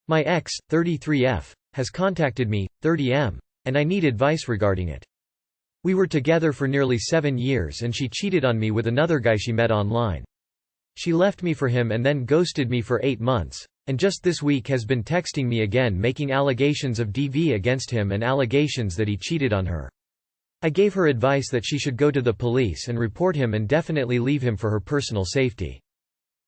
My ex, 33F, has contacted me, 30M, and I need advice regarding it. We were together for nearly 7 years and she cheated on me with another guy she met online. She left me for him and then ghosted me for 8 months, and just this week has been texting me again making allegations of DV against him and allegations that he cheated on her. I gave her advice that she should go to the police and report him and definitely leave him for her personal safety.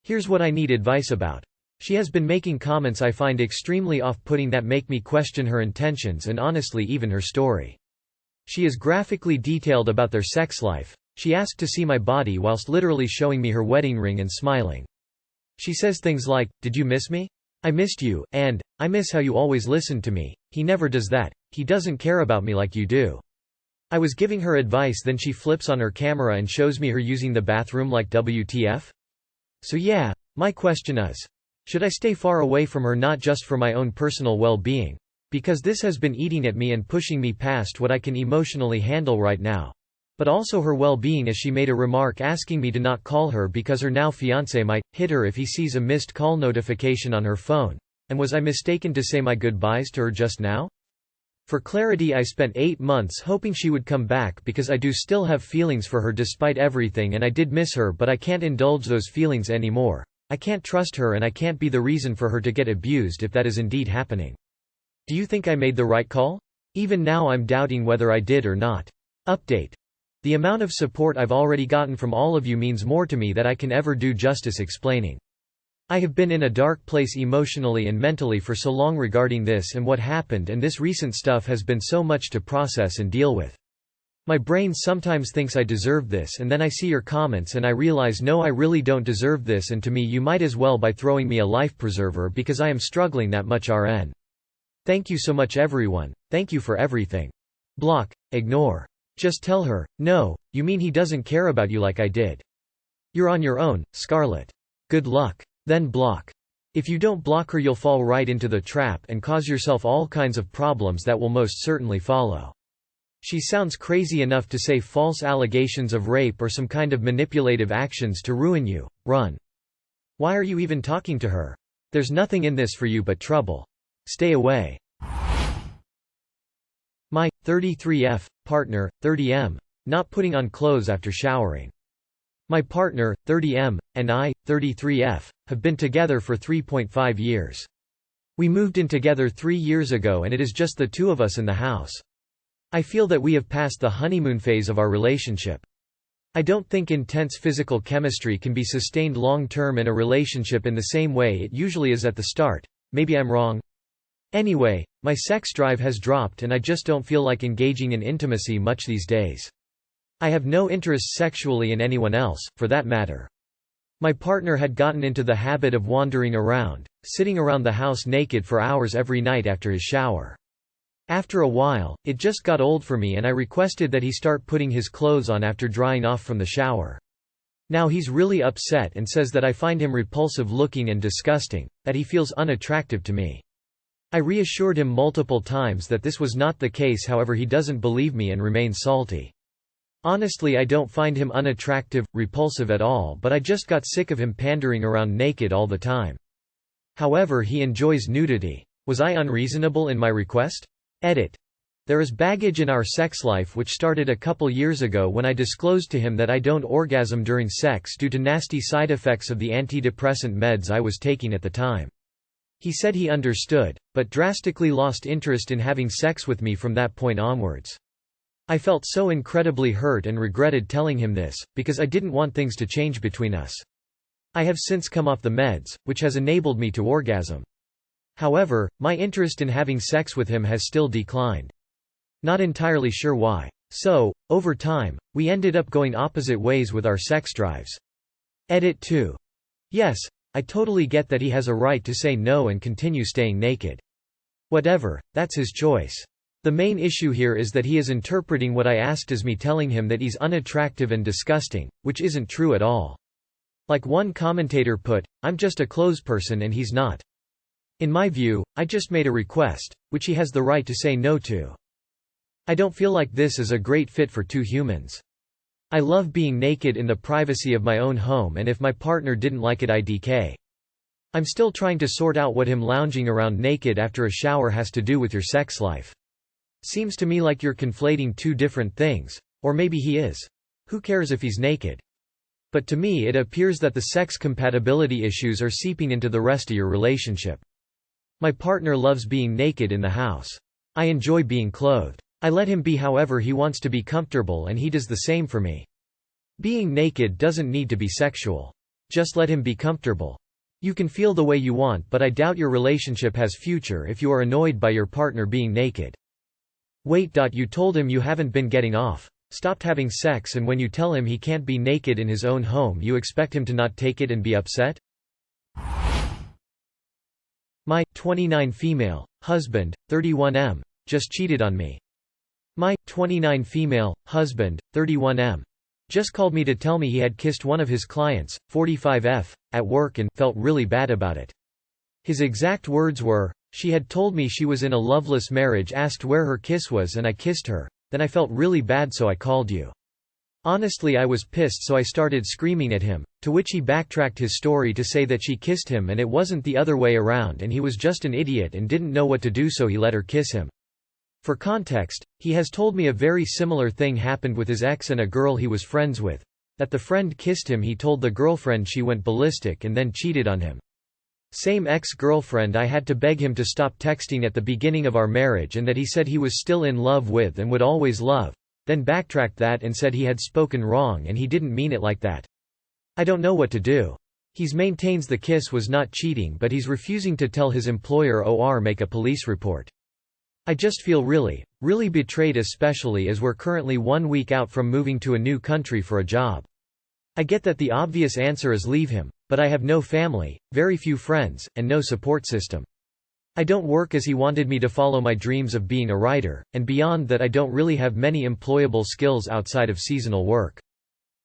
Here's what I need advice about. She has been making comments I find extremely off-putting that make me question her intentions and honestly even her story. She is graphically detailed about their sex life. She asked to see my body whilst literally showing me her wedding ring and smiling. She says things like, "Did you miss me? I missed you," and, "I miss how you always listened to me. He never does that. He doesn't care about me like you do." I was giving her advice, then she flips on her camera and shows me her using the bathroom like WTF? So yeah, my question is, should I stay far away from her, not just for my own personal well-being? Because this has been eating at me and pushing me past what I can emotionally handle right now. But also her well-being, as she made a remark asking me to not call her because her now fiancé might hit her if he sees a missed call notification on her phone. And was I mistaken to say my goodbyes to her just now? For clarity, I spent 8 months hoping she would come back because I do still have feelings for her despite everything, and I did miss her, but I can't indulge those feelings anymore. I can't trust her and I can't be the reason for her to get abused if that is indeed happening. Do you think I made the right call? Even now I'm doubting whether I did or not. Update. The amount of support I've already gotten from all of you means more to me than I can ever do justice explaining. I have been in a dark place emotionally and mentally for so long regarding this and what happened, and this recent stuff has been so much to process and deal with. My brain sometimes thinks I deserve this, and then I see your comments and I realize no, I really don't deserve this, and to me you might as well by throwing me a life preserver because I am struggling that much. RN. Thank you so much everyone, thank you for everything. Block, ignore. Just tell her, no, you mean he doesn't care about you like I did. You're on your own, Scarlett. Good luck. Then block. If you don't block her you'll fall right into the trap and cause yourself all kinds of problems that will most certainly follow. She sounds crazy enough to say false allegations of rape or some kind of manipulative actions to ruin you. Run. Why are you even talking to her? There's nothing in this for you but trouble. Stay away. My 33F partner, 30M, not putting on clothes after showering. My partner, 30M, and I, 33F, have been together for 3.5 years. We moved in together 3 years ago and it is just the two of us in the house. I feel that we have passed the honeymoon phase of our relationship. I don't think intense physical chemistry can be sustained long-term in a relationship in the same way it usually is at the start. Maybe I'm wrong. Anyway, my sex drive has dropped and I just don't feel like engaging in intimacy much these days. I have no interest sexually in anyone else, for that matter. My partner had gotten into the habit of wandering around, sitting around the house naked for hours every night after his shower. After a while, it just got old for me and I requested that he start putting his clothes on after drying off from the shower. Now he's really upset and says that I find him repulsive looking and disgusting, that he feels unattractive to me. I reassured him multiple times that this was not the case, however he doesn't believe me and remains salty. Honestly, I don't find him unattractive, repulsive at all, but I just got sick of him pandering around naked all the time. However, he enjoys nudity. Was I unreasonable in my request? Edit. There is baggage in our sex life which started a couple years ago when I disclosed to him that I don't orgasm during sex due to nasty side effects of the antidepressant meds I was taking at the time. He said he understood, but drastically lost interest in having sex with me from that point onwards. I felt so incredibly hurt and regretted telling him this, because I didn't want things to change between us. I have since come off the meds, which has enabled me to orgasm. However, my interest in having sex with him has still declined. Not entirely sure why. So, over time, we ended up going opposite ways with our sex drives. Edit 2. Yes, I totally get that he has a right to say no and continue staying naked. Whatever, that's his choice. The main issue here is that he is interpreting what I asked as me telling him that he's unattractive and disgusting, which isn't true at all. Like one commentator put, I'm just a clothes person and he's not. In my view, I just made a request, which he has the right to say no to. I don't feel like this is a great fit for two humans. I love being naked in the privacy of my own home, and if my partner didn't like it, IDK. I'm still trying to sort out what him lounging around naked after a shower has to do with your sex life. Seems to me like you're conflating two different things. Or maybe he is. Who cares if he's naked? But to me it appears that the sex compatibility issues are seeping into the rest of your relationship. My partner loves being naked in the house. I enjoy being clothed. I let him be however he wants to be comfortable and he does the same for me. Being naked doesn't need to be sexual. Just let him be comfortable. You can feel the way you want, but I doubt your relationship has future if you are annoyed by your partner being naked. Wait. You told him you haven't been getting off, stopped having sex, and when you tell him he can't be naked in his own home you expect him to not take it and be upset? My 29 female husband, 31 just cheated on me. My 29 female husband, 31 just called me to tell me he had kissed one of his clients, 45 at work and felt really bad about it. His exact words were, "She had told me she was in a loveless marriage, asked where her kiss was and I kissed her. Then I felt really bad so I called you." Honestly, I was pissed so I started screaming at him, to which he backtracked his story to say that she kissed him and it wasn't the other way around and he was just an idiot and didn't know what to do so he let her kiss him. For context, he has told me a very similar thing happened with his ex and a girl he was friends with. That the friend kissed him, he told the girlfriend, she went ballistic and then cheated on him. Same ex-girlfriend, I had to beg him to stop texting at the beginning of our marriage and that he said he was still in love with and would always love, then backtracked that and said he had spoken wrong and he didn't mean it like that. I don't know what to do. He's maintains the kiss was not cheating but he's refusing to tell his employer or make a police report. I just feel really betrayed, especially as we're currently 1 week out from moving to a new country for a job. I get that the obvious answer is leave him, but I have no family, very few friends, and no support system. I don't work as he wanted me to follow my dreams of being a writer, and beyond that I don't really have many employable skills outside of seasonal work.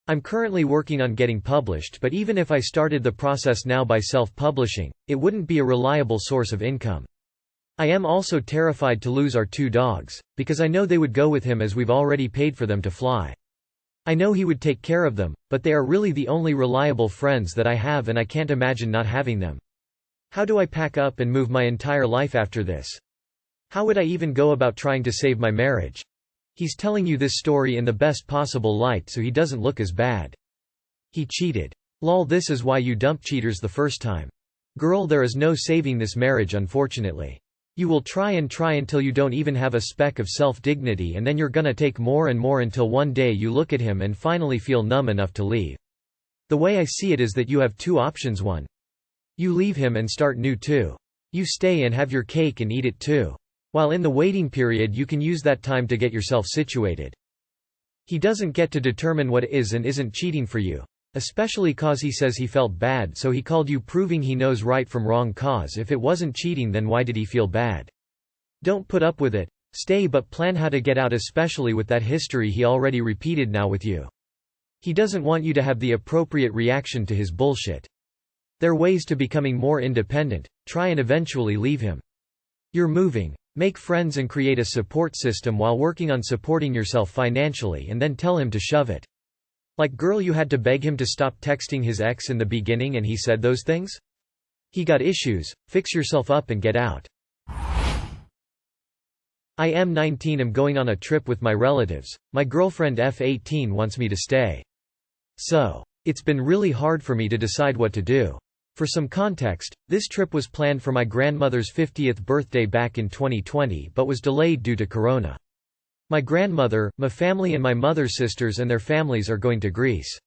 I'm currently working on getting published, but even if I started the process now by self-publishing, it wouldn't be a reliable source of income. I am also terrified to lose our 2 dogs, because I know they would go with him as we've already paid for them to fly. I know he would take care of them, but they are really the only reliable friends that I have and I can't imagine not having them. How do I pack up and move my entire life after this? How would I even go about trying to save my marriage? He's telling you this story in the best possible light so he doesn't look as bad. He cheated. Lol, this is why you dump cheaters the first time. Girl, there is no saving this marriage, unfortunately. You will try until you don't even have a speck of self-dignity, and then you're gonna take more and more until one day you look at him and finally feel numb enough to leave. The way I see it is that you have 2 options. 1. You leave him and start new. 2. You stay and have your cake and eat it too. While in the waiting period you can use that time to get yourself situated. He doesn't get to determine what is and isn't cheating for you. Especially cause he says he felt bad so he called you, proving he knows right from wrong, cause if it wasn't cheating then why did he feel bad? Don't put up with it, stay, but plan how to get out, especially with that history he already repeated now with you. He doesn't want you to have the appropriate reaction to his bullshit. There are ways to becoming more independent, try and eventually leave him. You're moving, make friends and create a support system while working on supporting yourself financially, and then tell him to shove it. Like, girl, you had to beg him to stop texting his ex in the beginning and he said those things? He got issues, fix yourself up and get out. I am 19, am going on a trip with my relatives, my girlfriend F18 wants me to stay. So, it's been really hard for me to decide what to do. For some context, this trip was planned for my grandmother's 50th birthday back in 2020 but was delayed due to Corona. My grandmother, my family and my mother's sisters and their families are going to Greece.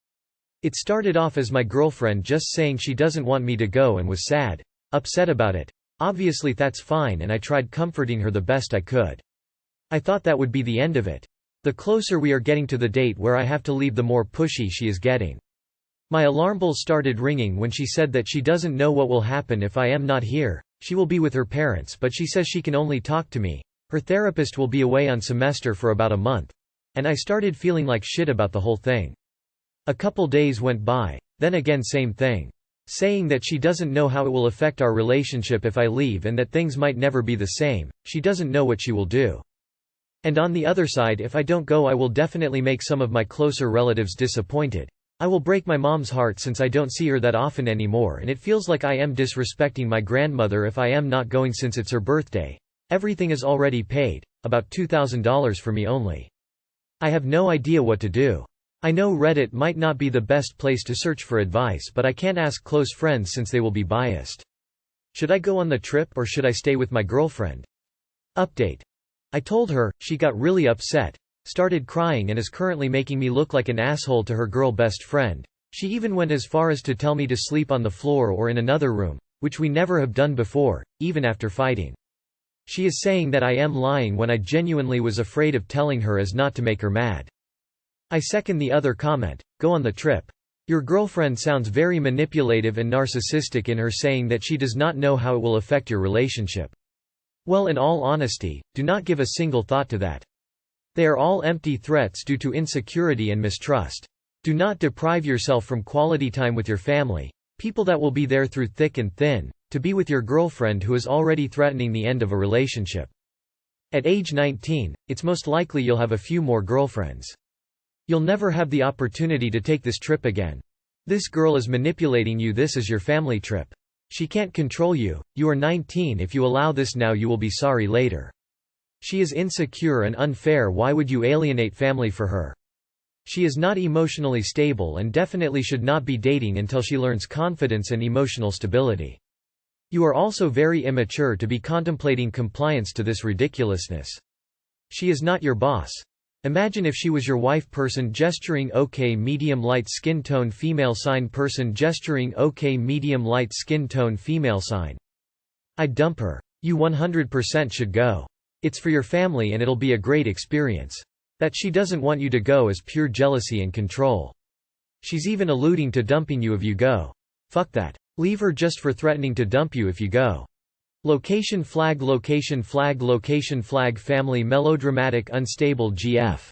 It started off as my girlfriend just saying she doesn't want me to go and was sad, upset about it. Obviously that's fine and I tried comforting her the best I could. I thought that would be the end of it. The closer we are getting to the date where I have to leave, the more pushy she is getting. My alarm bells started ringing when she said that she doesn't know what will happen if I am not here. She will be with her parents but she says she can only talk to me. Her therapist will be away on semester for about a month. And I started feeling like shit about the whole thing. A couple days went by, then again same thing. Saying that she doesn't know how it will affect our relationship if I leave and that things might never be the same, she doesn't know what she will do. And on the other side, if I don't go I will definitely make some of my closer relatives disappointed. I will break my mom's heart since I don't see her that often anymore, and it feels like I am disrespecting my grandmother if I am not going since it's her birthday. Everything is already paid, about $2,000 for me only. I have no idea what to do. I know Reddit might not be the best place to search for advice, but I can't ask close friends since they will be biased. Should I go on the trip or should I stay with my girlfriend? Update. I told her, she got really upset, started crying and is currently making me look like an asshole to her girl best friend. She even went as far as to tell me to sleep on the floor or in another room, which we never have done before, even after fighting. She is saying that I am lying when I genuinely was afraid of telling her as not to make her mad. I second the other comment, go on the trip. Your girlfriend sounds very manipulative and narcissistic in her saying that she does not know how it will affect your relationship. Well, in all honesty, do not give a single thought to that. They are all empty threats due to insecurity and mistrust. Do not deprive yourself from quality time with your family, people that will be there through thick and thin, to be with your girlfriend who is already threatening the end of a relationship. At age 19, it's most likely you'll have a few more girlfriends. You'll never have the opportunity to take this trip again. This girl is manipulating you. This is your family trip. She can't control you. You are 19. If you allow this now, you will be sorry later. She is insecure and unfair. Why would you alienate family for her? She is not emotionally stable and definitely should not be dating until she learns confidence and emotional stability. You are also very immature to be contemplating compliance to this ridiculousness. She is not your boss. Imagine if she was your wife. Person gesturing OK, medium light skin tone female sign. Person gesturing OK, medium light skin tone female sign. I'd dump her. You 100% should go. It's for your family and it'll be a great experience. That she doesn't want you to go is pure jealousy and control. She's even alluding to dumping you if you go. Fuck that. Leave her just for threatening to dump you if you go. Location flag, location flag, location flag. Family melodramatic unstable GF.